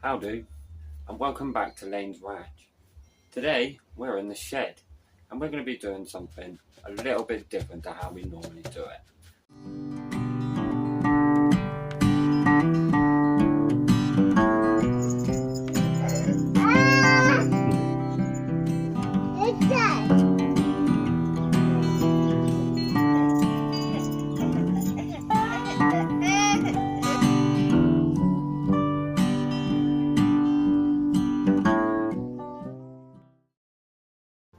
Howdy, and welcome back to Lane's Ranch. Today we're in the shed and we're going to be doing something a little bit different to how we normally do it.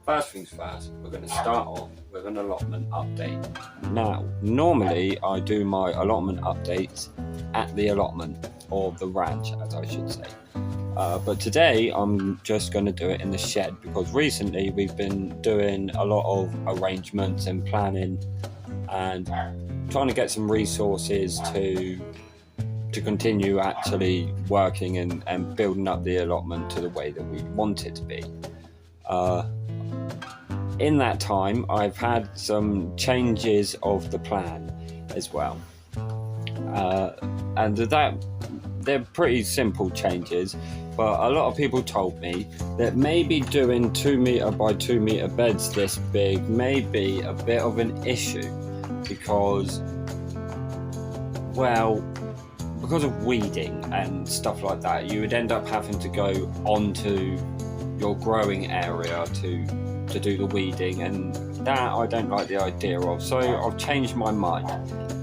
First things first, we're going to start off with an allotment update. Now, normally I do my allotment updates at the allotment, or the ranch as I should say. But today I'm just going to do it in the shed because recently we've been doing a lot of arrangements and planning and trying to get some resources to continue actually working and building up the allotment to the way that we want it to be. In that time, I've had some changes of the plan as well, and they're pretty simple changes, but a lot of people told me that maybe doing 2 meter by 2 meter beds this big may be a bit of an issue because of weeding and stuff like that. You would end up having to go onto your growing area to do the weeding, and that I don't like the idea of, so I've changed my mind.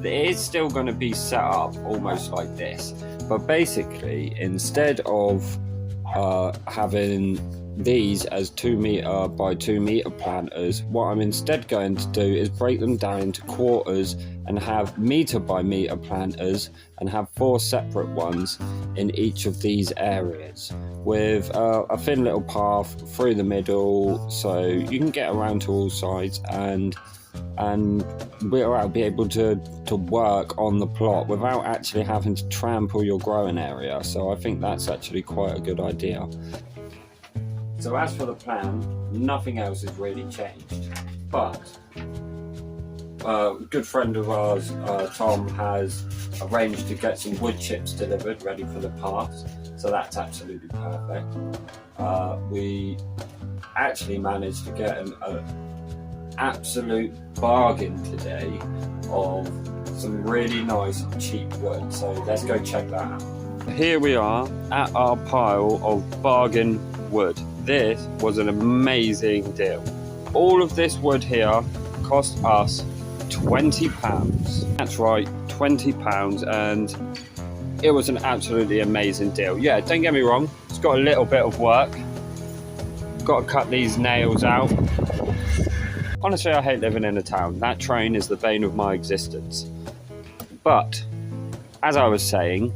It is still going to be set up almost like this, but basically instead of having these as 2 meter by 2 meter planters, what I'm instead going to do is break them down into quarters and have meter by meter planters and have 4 separate ones in each of these areas with a thin little path through the middle so you can get around to all sides, and we'll be able to work on the plot without actually having to trample your growing area. So I think that's actually quite a good idea. So as for the plan, nothing else has really changed, but a good friend of ours, Tom, has arranged to get some wood chips delivered ready for the paths, so that's absolutely perfect. We actually managed to get an absolute bargain today of some really nice cheap wood, so let's go check that out. Here we are at our pile of bargain wood. This was an amazing deal. All of this wood here cost us £20. That's right, £20, and it was an absolutely amazing deal. Yeah, don't get me wrong, it's got a little bit of work. Got to cut these nails out. Honestly, I hate living in a town. That train is the bane of my existence. But as I was saying,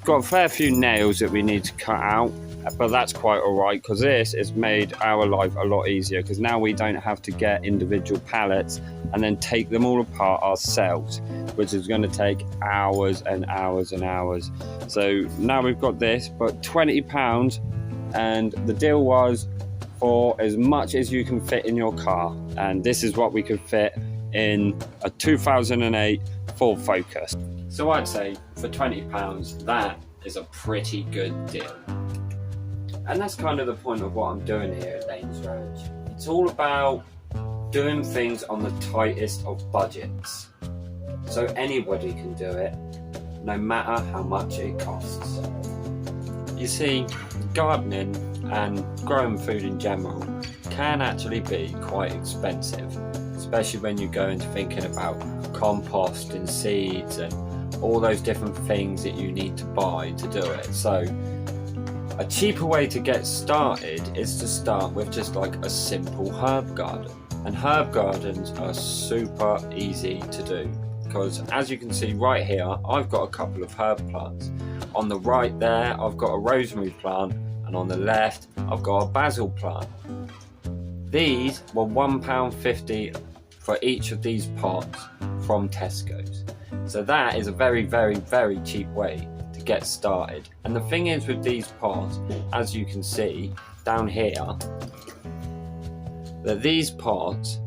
got a fair few nails that we need to cut out, but that's quite alright because this has made our life a lot easier, because now we don't have to get individual pallets and then take them all apart ourselves, which is going to take hours and hours and hours. So now we've got this, but £20, and the deal was for as much as you can fit in your car, and this is what we could fit in a 2008 Ford Focus. So I'd say for £20 that is a pretty good deal. And that's kind of the point of what I'm doing here at Lane's Ranch. It's all about doing things on the tightest of budgets, so anybody can do it, no matter how much it costs. You see, gardening and growing food in general can actually be quite expensive, especially when you go into thinking about compost and seeds and all those different things that you need to buy to do it. So a cheaper way to get started is to start with just like a simple herb garden. And herb gardens are super easy to do because, as you can see right here, I've got a couple of herb plants. On the right there, I've got a rosemary plant, and on the left, I've got a basil plant. These were £1.50 for each of these pots from Tesco's. So that is a very, very, very cheap way to get started. And the thing is with these pots, as you can see down here, that these pots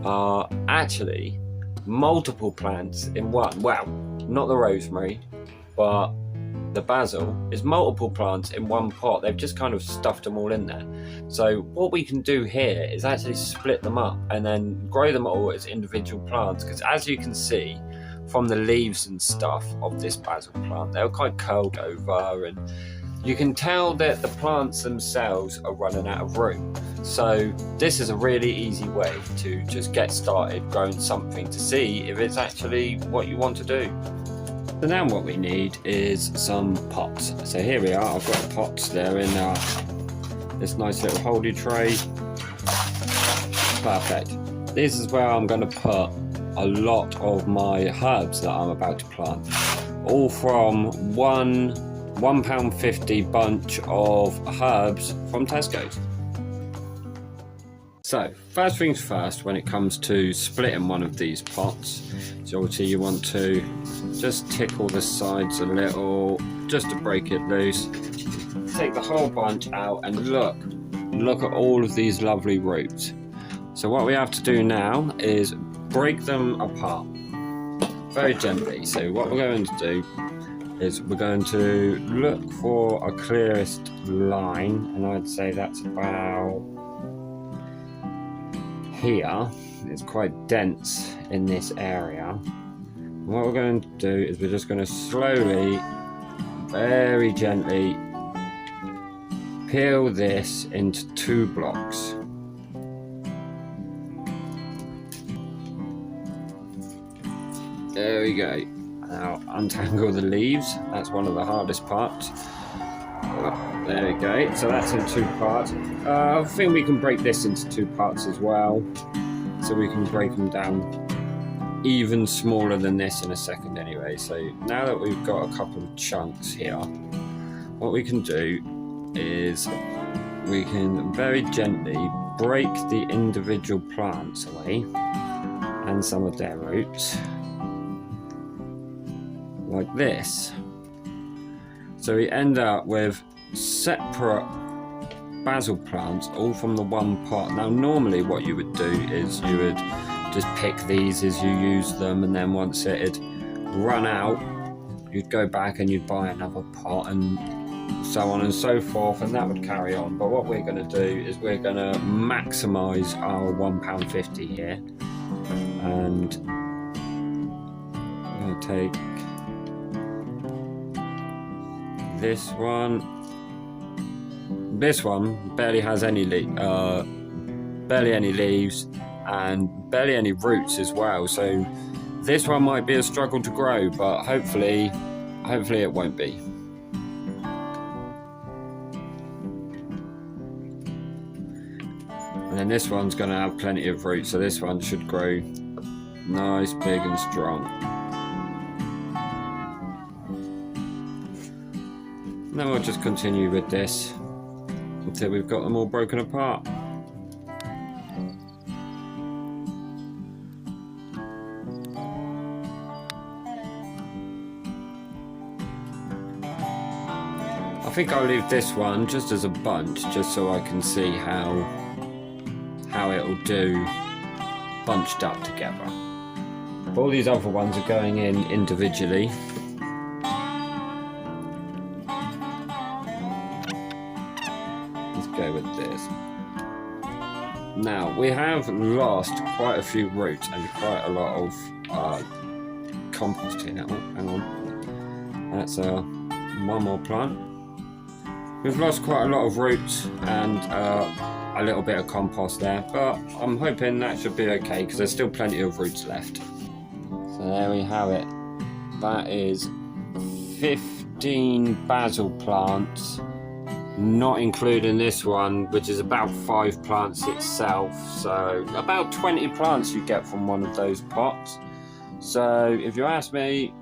are actually multiple plants in one. Well, not the rosemary, but the basil is multiple plants in one pot. They've just kind of stuffed them all in there. So what we can do here is actually split them up and then grow them all as individual plants, because as you can see from the leaves and stuff of this basil plant, they're quite curled over, and you can tell that the plants themselves are running out of room. So this is a really easy way to just get started growing something to see if it's actually what you want to do. So now what we need is some pots. So here we are, I've got the pots there in this nice little holding tray. Perfect. This is where I'm going to put a lot of my herbs that I'm about to plant. All from £1.50 bunch of herbs from Tesco's. So first things first, when it comes to splitting one of these pots, so obviously you want to just tickle the sides a little just to break it loose. Take the whole bunch out and look at all of these lovely roots. So what we have to do now is break them apart very gently. So what we're going to do is we're going to look for a clearest line, and I'd say that's about here. It's quite dense in this area. And what we're going to do is we're just going to slowly, very gently peel this into 2 blocks. There we go. Now untangle the leaves. That's one of the hardest parts. There we go. So that's in 2 parts. I think we can break this into 2 parts as well. So we can break them down even smaller than this in a second anyway. So now that we've got a couple of chunks here, what we can do is we can very gently break the individual plants away and some of their roots like this. So we end up with separate basil plants all from the one pot. Now normally what you would do is you would just pick these as you use them, and then once it had run out you'd go back and you'd buy another pot and so on and so forth, and that would carry on. But what we're going to do is we're going to maximize our £1.50 here, and I'm going to take this one. This one barely has any barely any leaves and barely any roots as well, so this one might be a struggle to grow, but hopefully it won't be. And then this one's going to have plenty of roots, so this one should grow nice, big and strong. And then we'll just continue with this until we've got them all broken apart. I think I'll leave this one just as a bunch, just so I can see how it'll do bunched up together. All these other ones are going in individually. Let's go with this. Now, we have lost quite a few roots and quite a lot of compost here. Oh, hang on. That's one more plant. We've lost quite a lot of roots and a little bit of compost there, but I'm hoping that should be okay because there's still plenty of roots left. So there we have it. That is 15 basil plants, not including this one, which is about 5 plants itself. So about 20 plants you get from one of those pots. So if you ask me,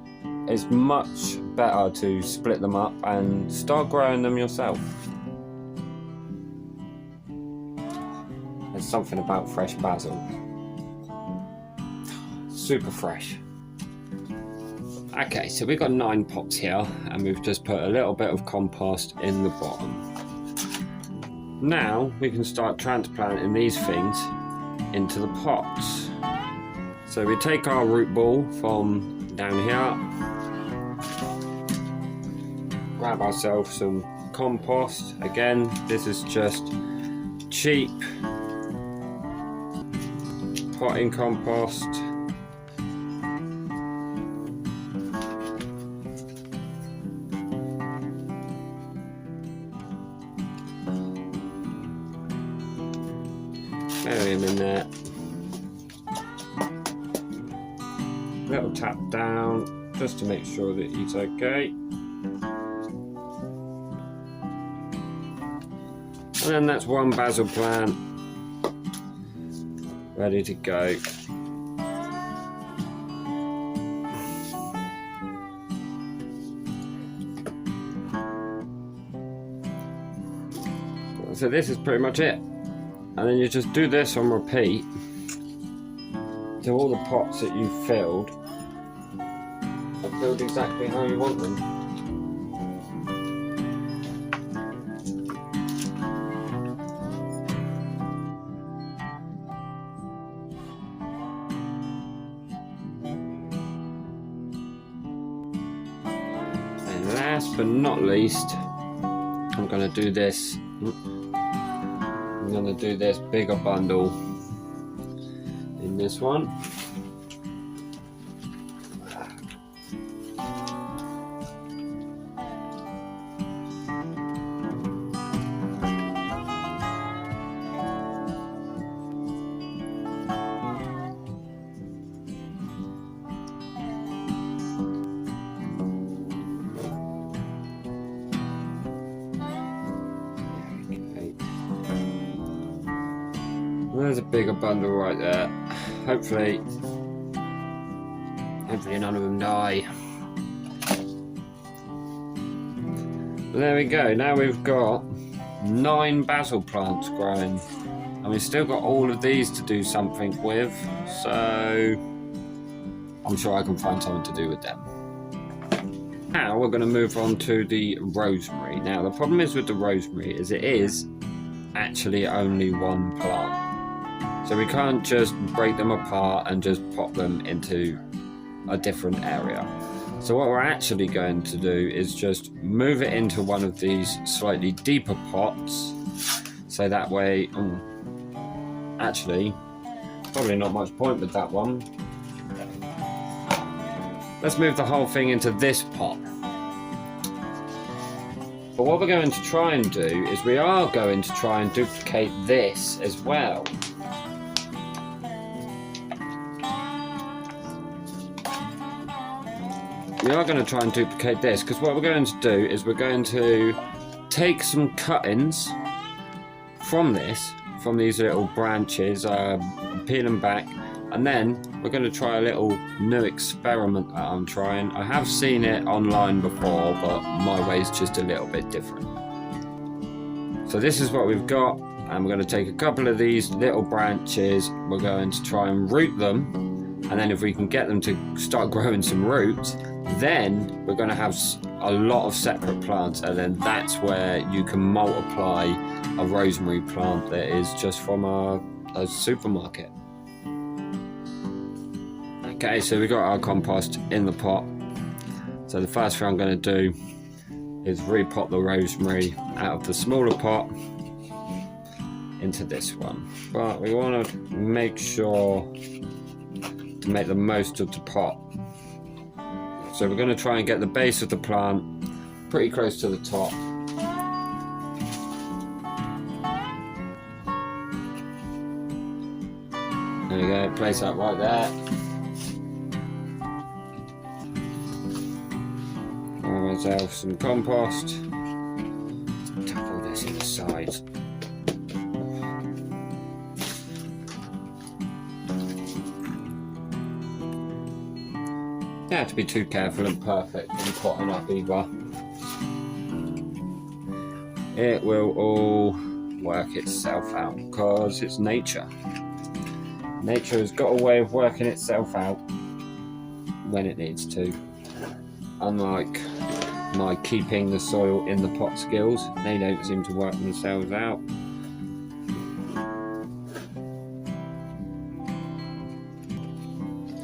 it's much better to split them up and start growing them yourself. There's something about fresh basil. Super fresh. Okay, so we've got 9 pots here and we've just put a little bit of compost in the bottom. Now we can start transplanting these things into the pots. So we take our root ball from down here grab ourselves some compost. Again, this is just cheap potting compost. Bury him in there. Little tap down just to make sure that he's okay. And then that's one basil plant ready to go. So this is pretty much it. And then you just do this on repeat to all the pots that you've filled, are filled exactly how you want them. And last but not least, I'm going to do this. I'm going to do this bigger bundle in this one. There's a bigger bundle right there. Hopefully none of them die. But there we go. Now we've got 9 basil plants growing, and we've still got all of these to do something with. So I'm sure I can find something to do with them. Now we're going to move on to the rosemary. Now the problem is with the rosemary is it is actually only one plant. So we can't just break them apart and just pop them into a different area. So what we're actually going to do is just move it into one of these slightly deeper pots. So that way, actually, probably not much point with that one. Let's move the whole thing into this pot. But what we're going to try and do is we are going to try and duplicate this as well. We are going to try and duplicate this, because what we're going to do is we're going to take some cuttings from these little branches, peel them back, and then we're going to try a little new experiment that I'm trying. I have seen it online before, but my way is just a little bit different. So this is what we've got, and we're going to take a couple of these little branches, we're going to try and root them, and then if we can get them to start growing some roots, then we're going to have a lot of separate plants, and then that's where you can multiply a rosemary plant that is just from a supermarket. Okay, so we've got our compost in the pot. So the first thing I'm going to do is repot the rosemary out of the smaller pot into this one. But we want to make sure to make the most of the pot. So we're going to try and get the base of the plant pretty close to the top. There we go, place that right there. Grab myself some compost. Tuck all this in the sides. You don't have to be too careful and perfect in potting up either. It will all work itself out because it's nature. Nature has got a way of working itself out when it needs to. Unlike my keeping the soil in the pot skills, they don't seem to work themselves out.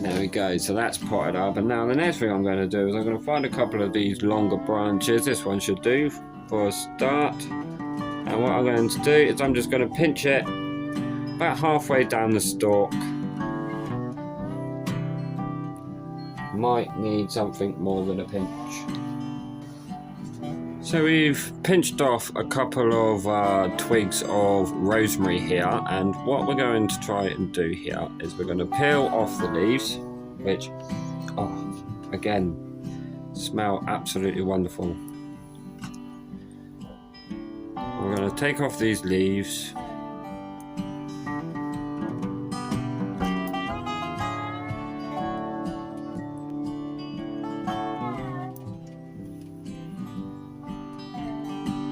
There we we go, so that's potted up, and now the next thing I'm going to do is I'm going to find a couple of these longer branches. This one should do for a start, and what I'm going to do is I'm just going to pinch it about halfway down the stalk. Might need something more than a pinch. So we've pinched off a couple of twigs of rosemary here, and what we're going to try and do here is we're going to peel off the leaves, which, again, smell absolutely wonderful. We're going to take off these leaves.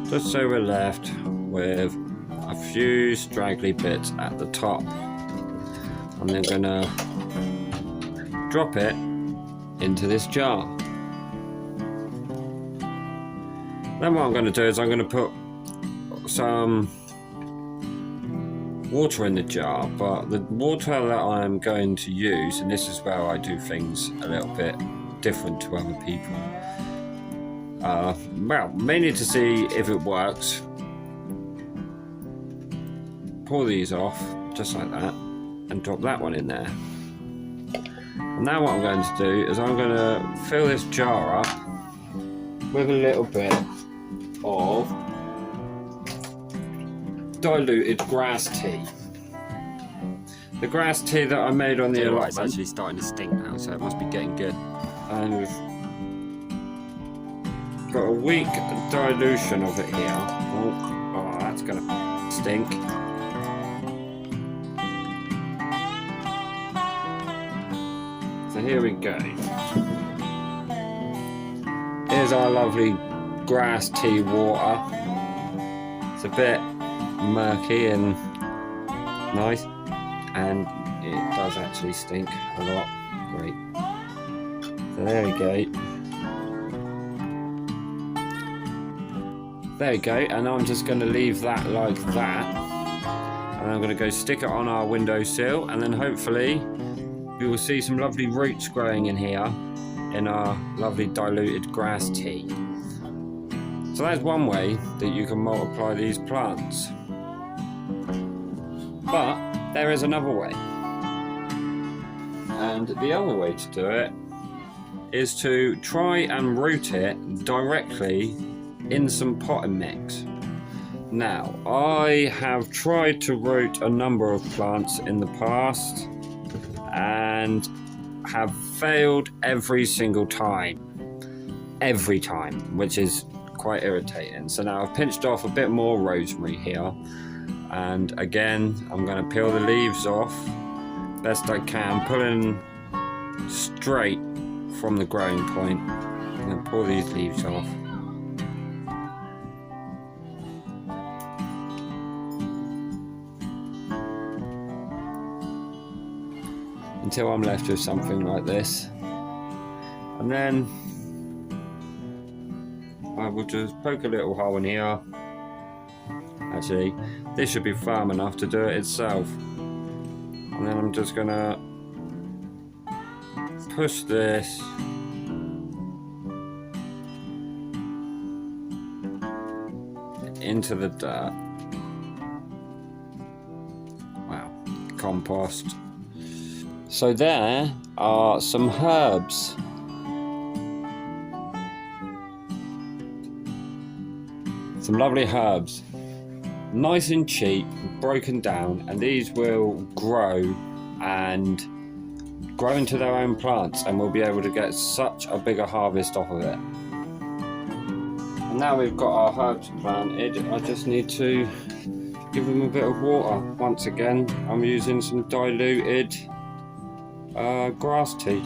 Just so we're left with a few straggly bits at the top. I'm then going to drop it into this jar. Then what I'm going to do is I'm going to put some water in the jar, but the water that I'm going to use, and this is where I do things a little bit different to other people, well, mainly to see if it works. Pour these off just like that and drop that one in there. And now what I'm going to do is I'm going to fill this jar up with a little bit of diluted grass tea. The grass tea that I made on the allotment. It's actually starting to stink now, so it must be getting good. And we've got a weak dilution of it here. Oh, that's gonna stink. So here we go. Here's our lovely grass tea water. It's a bit murky and nice, and it does actually stink a lot. Great. So there we go. There we go, and I'm just going to leave that like that, and I'm going to go stick it on our windowsill, and then hopefully we will see some lovely roots growing in here in our lovely diluted grass tea. So that's one way that you can multiply these plants, but there is another way, and the other way to do it is to try and root it directly in some potting mix. Now, I have tried to root a number of plants in the past and have failed every single time, which is quite irritating. So now I've pinched off a bit more rosemary here, and again I'm going to peel the leaves off best I can, pulling straight from the growing point, and then pull these leaves off. Until I'm left with something like this, and then I will just poke a little hole in here. Actually, this should be firm enough to do it itself, and then I'm just gonna push this into the dirt. Wow, compost. So there are some herbs. Some lovely herbs. Nice and cheap, broken down, and these will grow into their own plants, and we'll be able to get such a bigger harvest off of it. And now we've got our herbs planted, I just need to give them a bit of water. Once again, I'm using some diluted grass tea.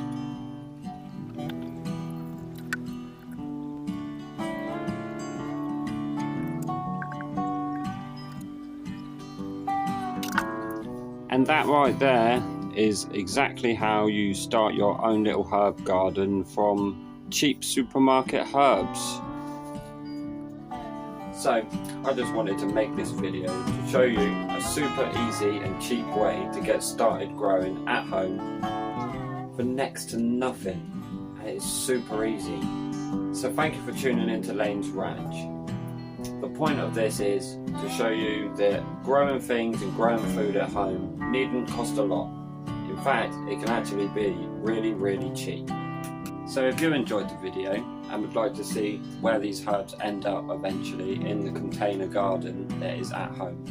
And that right there is exactly how you start your own little herb garden from cheap supermarket herbs. So I just wanted to make this video to show you a super easy and cheap way to get started growing at home for next to nothing, and it is super easy. So thank you for tuning in to Lane's Ranch. The point of this is to show you that growing things and growing food at home needn't cost a lot. In fact, it can actually be really, really cheap. So if you enjoyed the video and would like to see where these herbs end up eventually in the container garden that is at home,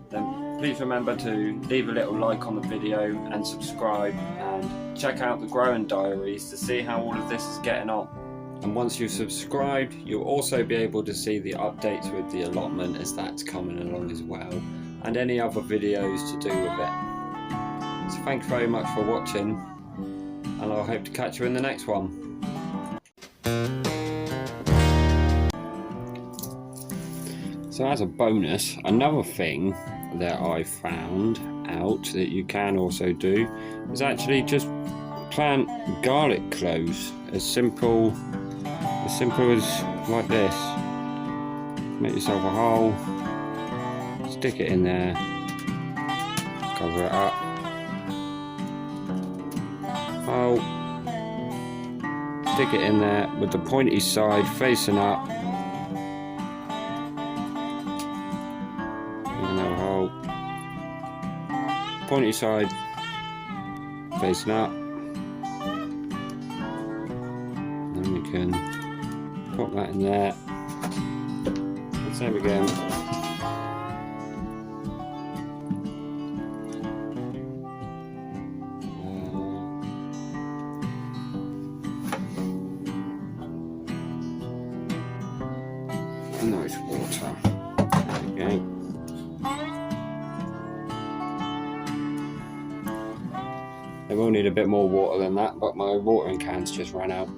then please remember to leave a little like on the video and subscribe, and check out the growing diaries to see how all of this is getting on. And once you've subscribed, you'll also be able to see the updates with the allotment as that's coming along as well, and any other videos to do with it. So thanks very much for watching, and I hope to catch you in the next one. So as a bonus, another thing that I found out that you can also do is actually just plant garlic cloves. As simple as like this. Make yourself a hole, stick it in there, cover it up, hole, stick it in there with the pointy side facing up, another hole, pointy side facing up, and then we can put that in there, and same again. Nice water. There we go. I will need a bit more water than that, but my watering can's just ran out.